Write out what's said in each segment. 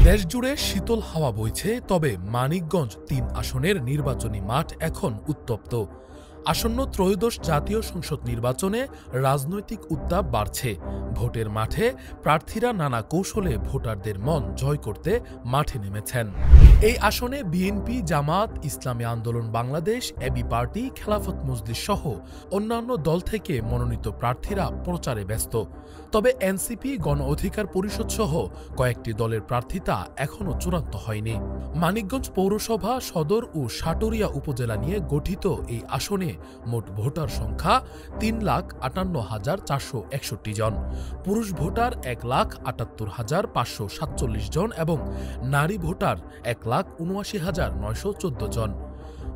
দেশজুড়ে শীতল হাওয়া বইছে, তবে মানিকগঞ্জ ৩ আসনের নির্বাচনী মাঠ এখন উত্তপ্ত। আসন্ন ত্রয়োদশ জাতীয় সংসদ নির্বাচনে রাজনৈতিক উত্তাপ বাড়ছে। ভোটের মাঠে প্রার্থীরা নানা কৌশলে ভোটারদের মন জয় করতে মাঠে নেমেছেন। এই আসনে বিএনপি, জামায়াত ইসলামী আন্দোলন বাংলাদেশ, এবি পার্টি, খেলাফত মজলিস সহ অন্যান্য দল থেকে মনোনীত প্রার্থীরা প্রচারে ব্যস্ত। তবে এনসিপি, গণ অধিকার পরিষদ সহ কয়েকটি দলের প্রার্থিতা এখনও চূড়ান্ত হয়নি। মানিকগঞ্জ পৌরসভা, সদর ও সাটুরিয়া উপজেলা নিয়ে গঠিত এই আসনে মোট ভোটার সংখ্যা ৩,৫৮,৪৬১ জন, পুরুষ ভোটার ১,৭৮,৫৪৭ জন এবং নারী ভোটার ১,৭৯,৯১৪ জন।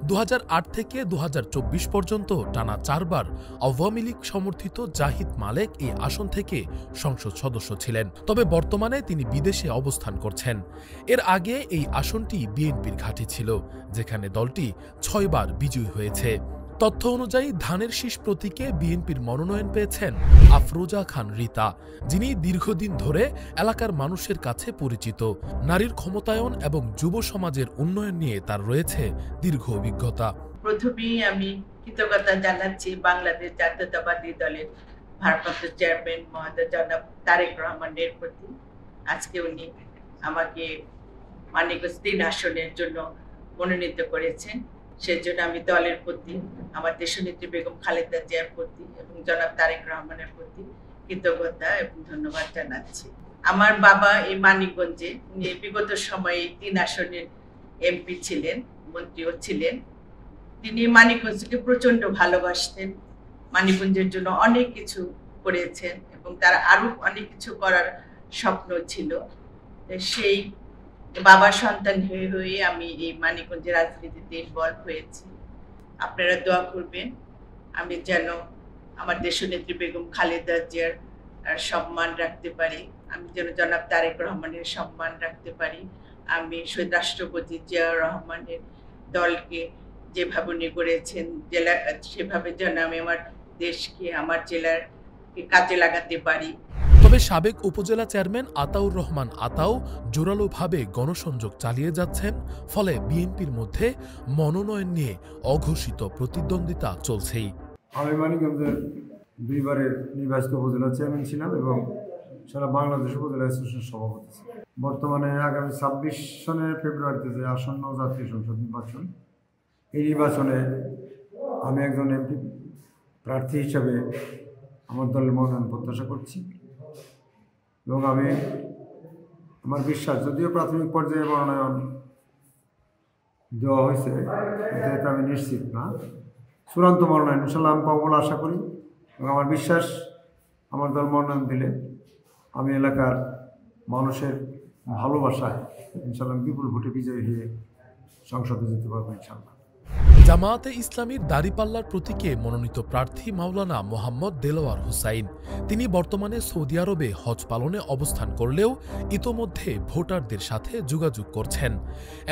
২০০৮ থেকে ২০২৪ পর্যন্ত টানা ৪ বার আওয়ামী লীগ সমর্থিত জাহিদ মালেক এই আসন থেকে সংসদ সদস্য ছিলেন, তবে বর্তমানে তিনি বিদেশে অবস্থান করছেন। এর আগে এই আসনটি বিএনপির ঘাঁটি ছিল, যেখানে দলটি ৬ বার বিজয়ী হয়েছে। তথ্য অনুযায়ী ধানের শীষ প্রতীকে বিএনপির মনোনয়ন পেয়েছেন আফরোজা খান রিতা, যিনি দীর্ঘদিন ধরে এলাকার মানুষের কাছে পরিচিত। নারীর ক্ষমতায়ন এবং যুব সমাজের উন্নয়ন নিয়ে তার রয়েছে দীর্ঘ অভিজ্ঞতা। প্রথমেই আমি কৃতজ্ঞতা জানাচ্ছি বাংলাদেশ জাতীয়তাবাদী দলের ভারপ্রাপ্ত চেয়ারম্যান মহোদয় জনাব তারেক রহমানের প্রতি। আজকে উনি আমাকে মানিকগঞ্জ ৩ আসনের জন্য মনোনীত করেছেন। সেজন্য আমি দলের প্রতি, আমার দেশনেত্রী বেগম খালেদা জিয়ার প্রতি এবং জনাব তারেক রহমানের প্রতি কৃতজ্ঞতা এবং ধন্যবাদ জানাচ্ছি। আমার বাবা এই মানিকগঞ্জে বিগত সময়ে ৩ আসনের এমপি ছিলেন, মন্ত্রীও ছিলেন। তিনি মানিকগঞ্জকে প্রচন্ড ভালোবাসতেন, মানিকগঞ্জের জন্য অনেক কিছু করেছেন এবং তার আরো অনেক কিছু করার স্বপ্ন ছিল। সেই বাবার সন্তান হয়ে আমি এই মানিকগঞ্জের রাজনীতিতে ইনভলভ হয়েছি। আপনারা দোয়া করবেন আমি যেন আমার দেশনেত্রী বেগম খালেদা জিয়ার সম্মান রাখতে পারি, আমি যেন জনাব তারেক রহমানের সম্মান রাখতে পারি, আমি শহীদ রাষ্ট্রপতি জিয়াউর রহমানের দলকে যেভাবে উনি করেছেন জেলা, সেভাবে যেন আমি আমার দেশকে, আমার জেলাকে কাজে লাগাতে পারি। তবে সাবেক উপজেলা চেয়ারম্যান আতাউর রহমান আতাউ জোরালোভাবে গণসংযোগ চালিয়ে যাচ্ছেন, ফলে বিএনপির মধ্যে মনোনয়ন নিয়ে অঘোষিত প্রতিদ্বন্দ্বিতা চলছেই। আমি মানিকগঞ্জের ২ বারের নির্বাচিত উপজেলা চেয়ারম্যান ছিলাম এবং সারা বাংলাদেশ উপজেলা অ্যাসোসিয়েশনের সভাপতি ছিলাম। বর্তমানে আগামী ২৬ সনের ফেব্রুয়ারিতে যে আসন্ন জাতীয় সংসদ নির্বাচন, এই নির্বাচনে আমি একজন এমপি প্রার্থী হিসাবে আমার দলের মনোনয়ন প্রত্যাশা করছি এবং আমি আমার বিশ্বাস, যদিও প্রাথমিক পর্যায়ে মনোনয়ন দেওয়া হয়েছে, কিন্তু আমি নিশ্চিত না চূড়ান্ত মনোনয়ন ইনশাল্লাহ আমি পাবো বলে আশা করি এবং আমার বিশ্বাস আমার দল মনোনয়ন দিলে আমি এলাকার মানুষের ভালোবাসায় ইনশাল্লাহ বিপুল ভোটে বিজয়ী হয়ে সংসদে যেতে পারবো ইনশাল্লাহ। জামায়াতে ইসলামীর দাড়িপাল্লার প্রতীকে মনোনীত প্রার্থী মাওলানা মোহাম্মদ দেলোয়ার হুসাইন, তিনি বর্তমানে সৌদি আরবে হজ পালনে অবস্থান করলেও ইতোমধ্যে ভোটারদের সাথে যোগাযোগ করছেন।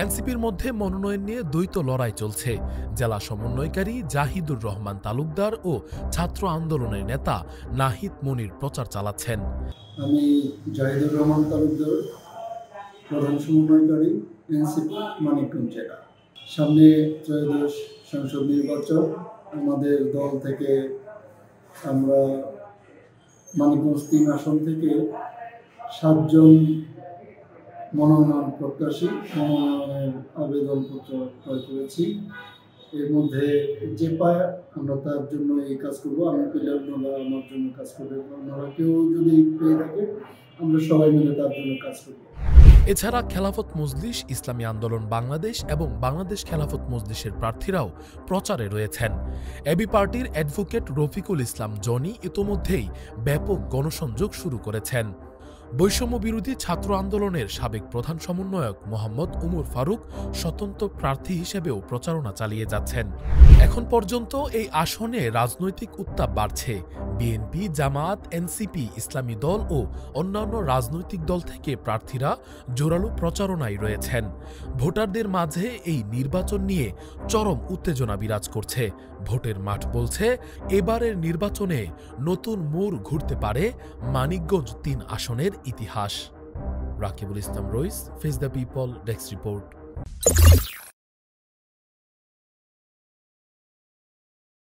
এনসিপির মধ্যে মনোনয়ন নিয়ে দ্বৈত লড়াই চলছে। জেলা সমন্বয়কারী জাহিদুর রহমান তালুকদার ও ছাত্র আন্দোলনের নেতা নাহিদ মনির প্রচার চালাচ্ছেন। আমি জাহিদুর রহমান তালুকদার, প্রধান সমন্বয়কারী, এনসিপি মানিকগঞ্জ জেলা। সামনে ত্রয়োদশ সংসদ নির্বাচন, আমাদের দল থেকে আমরা মানিকগঞ্জ ৩ আসন থেকে ৭ জন মনোনয়ন প্রত্যাশী মনোনয়নের আবেদনপত্র ক্রয় করেছি। এর মধ্যে যে পায় আমরা তার জন্য এই কাজ করবো, আমি পেলে আপনারা আমার জন্য কাজ করবে, আপনারা কেউ যদি পেয়ে থাকে আমরা সবাই মিলে তার জন্য কাজ করবো। এছাড়া খেলাফত মজলিস, ইসলামী আন্দোলন বাংলাদেশ এবং বাংলাদেশ খেলাফত মজলিসের প্রার্থীরাও প্রচারে রয়েছেন। এবি পার্টির অ্যাডভোকেট রফিকুল ইসলাম জনি ইতোমধ্যেই ব্যাপক গণসংযোগ শুরু করেছেন। বৈষম্য বিরোধী ছাত্র আন্দোলনের সাবেক প্রধান সমন্বয়ক মোহাম্মদ উমর ফারুক স্বতন্ত্র প্রার্থী হিসেবেও প্রচারণা চালিয়ে যাচ্ছেন। এখন পর্যন্ত এই আসনে রাজনৈতিক উত্তাপ বাড়ছে। বিএনপি, জামায়াত, এনসিপি, ইসলামী দল ও অন্যান্য রাজনৈতিক দল থেকে প্রার্থীরা জোরালো প্রচারণায় রয়েছেন। ভোটারদের মাঝে এই নির্বাচন নিয়ে চরম উত্তেজনা বিরাজ করছে। ভোটের মাঠ বলছে, এবারের নির্বাচনে নতুন মোড় ঘুরতে পারে মানিকগঞ্জ ৩ আসনের ইতিহাস। Rakibul Islam Rais, face the people, desk report.